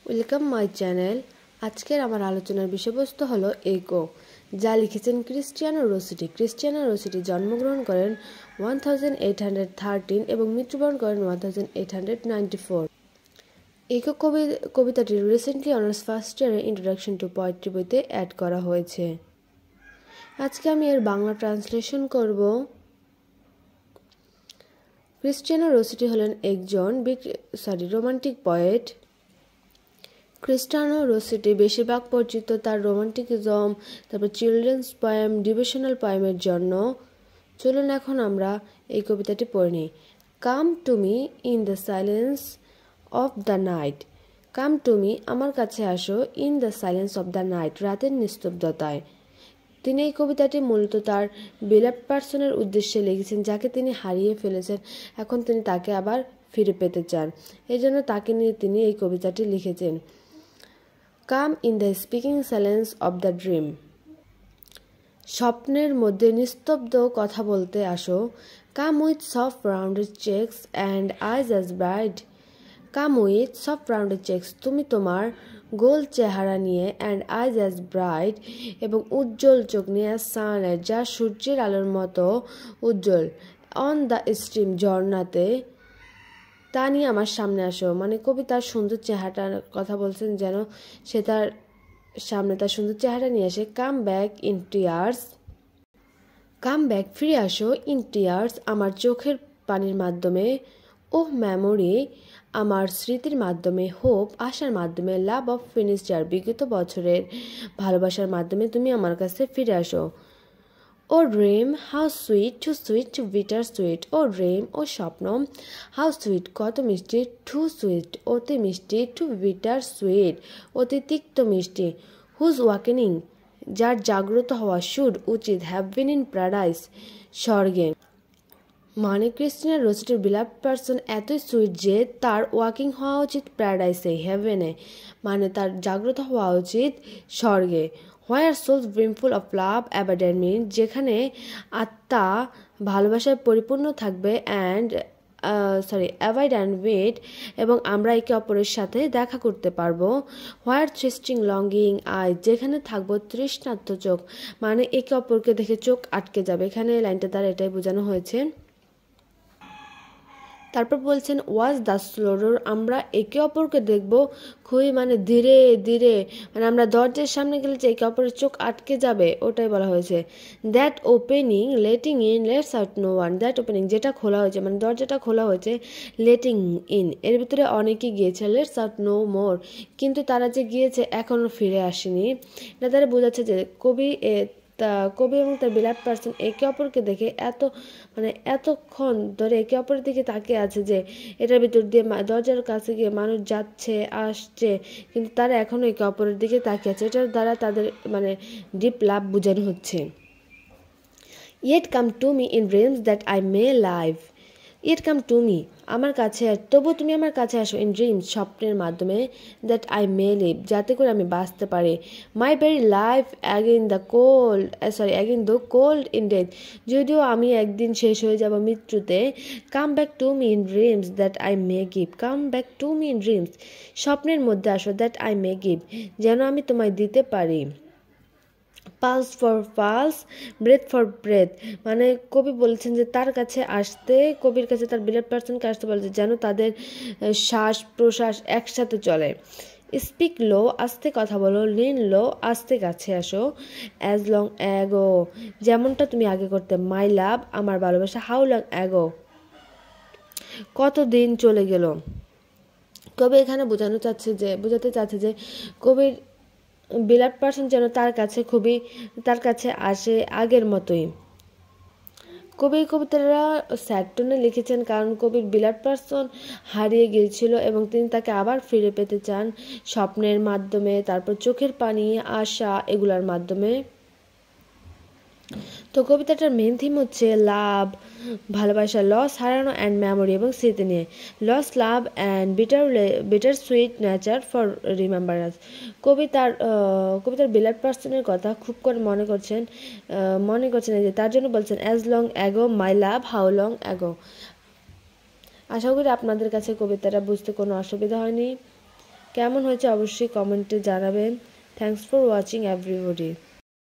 Welcome my channel. আজকের আমার আলোচনার বিষয়বস্তু হলো ইগো, যা লিখেছেন ক্রিস্টিয়ানো রসিটি। ক্রিস্টিয়ানো রসিটি জন্মগ্রহণ করেন 1813 এবং মৃত্যুবরণ করেন 1894। ইগো কবিতাটি রিসেন্টলি অনার্স ফার্স্ট ইয়ারের ইন্ট্রোডাকশন টু পোয়েট্রি বইতে অ্যাড করা হয়েছে। আজকে আমি এর বাংলা ট্রান্সলেশন করব। ক্রিস্টিয়ানো রসিটি হলেন একজন রোমান্টিক পয়েট। ক্রিস্টিয়ানো রসিটি বেশিরভাগ পরিচিত তার রোমান্টিকিজম, তারপর চিলড্রেন্স পোয়েম, ডিভোশনাল পোয়েমের জন্য। চলুন এখন আমরা এই কবিতাটি পড়ে নিই। Come to me in the silence of the night. Come to me, আমার কাছে আসো, in the silence of the night, রাতের নিস্তব্ধতায়। তিনি এই কবিতাটি মূলত তার বিলাভড পার্সনের উদ্দেশ্যে লিখেছেন, যাকে তিনি হারিয়ে ফেলেছেন। এখন তিনি তাকে আবার ফিরে পেতে চান, এই জন্য তাকে নিয়ে তিনি এই কবিতাটি লিখেছেন। Come in the speaking silence of the dream. স্বপ্নের মধ্যে নিস্তব্ধ কথা বলতে আসো। Come with soft rounded cheeks and eyes as bright. Come with soft rounded cheeks, তুমি তোমার গোল চেহারা নিয়ে, অ্যান্ড আইজ অ্যাজ ব্রাইট, এবং উজ্জ্বল চোখ নিয়ে, সানলাইট, যা সূর্যের আলোর মতো উজ্জ্বল, অন দ্য স্ট্রিম, ঝর্ণাতে, তা নিয়ে আমার সামনে আসো। মানে কবি তার সুন্দর চেহারাটার কথা বলছেন, যেন সে তার সামনে তার সুন্দর চেহারা নিয়ে আসে। Come back in tears. Come back, ফিরে আসো, ইন টিয়ার্স, আমার চোখের পানির মাধ্যমে। ওহ মেমোরি, আমার স্মৃতির মাধ্যমে। হোপ, আশার মাধ্যমে। লাভ অফ ফিনিশড ইয়ার, বিগত বছরের ভালোবাসার মাধ্যমে তুমি আমার কাছে ফিরে আসো। Oh dream, how sweet, too bitter sweet. Oh dream, ও স্বপ্ন, হাউ সুইট, কত মিষ্টি, টু সুইট, অতি মিষ্টি, টু বিটার সুইট, অতি তিক্ত মিষ্টি। হুজ ওয়াকেনিং, যার জাগ্রত হওয়া, শুড, উচিত, হ্যাভ বিন ইন প্যারাডাইস, স্বর্গে। মানে ক্রিস্টিয়ানো রসিটির বিলাভড পার্সন এতই সুইট যে তার ওয়াকিং হওয়া উচিত প্যারাডাইসে, হেভেনে, মানে তার জাগ্রত হওয়া উচিত স্বর্গে। হোয়ার সোলস ব্রিমফুল অফ লাভ অ্যাবান্ডেন্ট, যেখানে আত্মা ভালোবাসায় পরিপূর্ণ থাকবে, অ্যাভয়েড অ্যান্ড ওয়েট, এবং আমরা একে অপরের সাথে দেখা করতে পারবো। হোয়ার থ্রিস্টিং লঙ্গিং আই, যেখানে থাকবো তৃষ্ণার্ত চোখ, মানে একে অপরকে দেখে চোখ আটকে যাবে। এখানে লাইনটা দ্বারা এটাই বোঝানো হয়েছে। তারপর বলছেন ওয়াজ দ্য স্লোডোর, আমরা একে অপরকে দেখব খুবই, মানে ধীরে ধীরে, মানে আমরা দরজার সামনে গেলে যে একে অপরের চোখ আটকে যাবে, ওটাই বলা হয়েছে। That opening, letting in, lets out no one. That opening, যেটা খোলা হয়েছে, মানে দরজাটা খোলা হয়েছে, লেটিং ইন, এর ভিতরে অনেকেই গিয়েছে, লেটস আউট নো মোর, কিন্তু তারা যে গিয়েছে এখনও ফিরে আসেনি। এটা তারা বোঝাচ্ছে যে কবি এবং তার বিলাভড পার্সন একে অপরকে দেখে এতক্ষণ ধরে একে অপরের দিকে তাকিয়ে আছে, যে এটার ভিতর দিয়ে দরজার কাছে গিয়ে মানুষ যাচ্ছে আসছে, কিন্তু তারা এখনো একে অপরের দিকে তাকিয়ে আছে। এটার দ্বারা তাদের ডিপ লাভ বোঝানো হচ্ছে। Yet come to me in dreams that I may live. It come to me, আমার কাছে, তবু তুমি আমার কাছে আসো, ইন ড্রিমস, স্বপ্নের মাধ্যমে, দ্যাট আই মে লিভ, যাতে করে আমি বাঁচতে পারি। My very life again the cold in death, যদিও আমি একদিন শেষ হয়ে যাব মৃত্যুতে। Come back to me in dreams that I may give. Come back to me in dreams, স্বপ্নের মধ্যে আসো, দ্যাট আই মে গিভ, যেন আমি তোমায় দিতে পারি। Pulse for pulse, breath for breath, মানে কবি বলছেন যে তার কাছে আসতে, কবির কাছে তার বিলাভড পার্সনকে আসতে বলছে, যেন তাদের শ্বাস প্রশ্বাস একসাথে চলে। স্পিক লো, আস্তে কথা বলো। লিন লো, আস্তে কাছে আসো। অ্যাজ লং অ্যাগো, যেমনটা তুমি আগে করতে। মাই লাভ, আমার ভালোবাসা। হাউ লং অ্যাগো, কতদিন চলে গেল। কবি এখানে বোঝাতে চাচ্ছে যে কবির বিলাভড পার্সন যেন তার কাছে আসে আগের মতোই। কবি কবিতারা স্যাড টোনে লিখেছেন, কারণ কবির বিলাভড পার্সন হারিয়ে গিয়েছিল এবং তিনি তাকে আবার ফিরে পেতে চান স্বপ্নের মাধ্যমে, তারপর চোখের পানি, আশা, এগুলার মাধ্যমে। তো কবিতাটার মেন থিম হচ্ছে লাভ, ভালোবাসা, লস, হারানো, অ্যান্ড মেমোরি, এবং স্মৃতি নিয়ে। Loss, love, and bitter sweet nature for remembrance. কবিতার বিলাভড পার্সনের কথা খুব করে মনে করছেন যে তার জন্য বলছেন as long ago my love, how long ago. আশা করি আপনাদের কাছে কবিতাটা বুঝতে কোনো অসুবিধা হয়নি। কেমন হয়েছে অবশ্যই কমেন্টে জানাবেন। Thanks for watching everybody.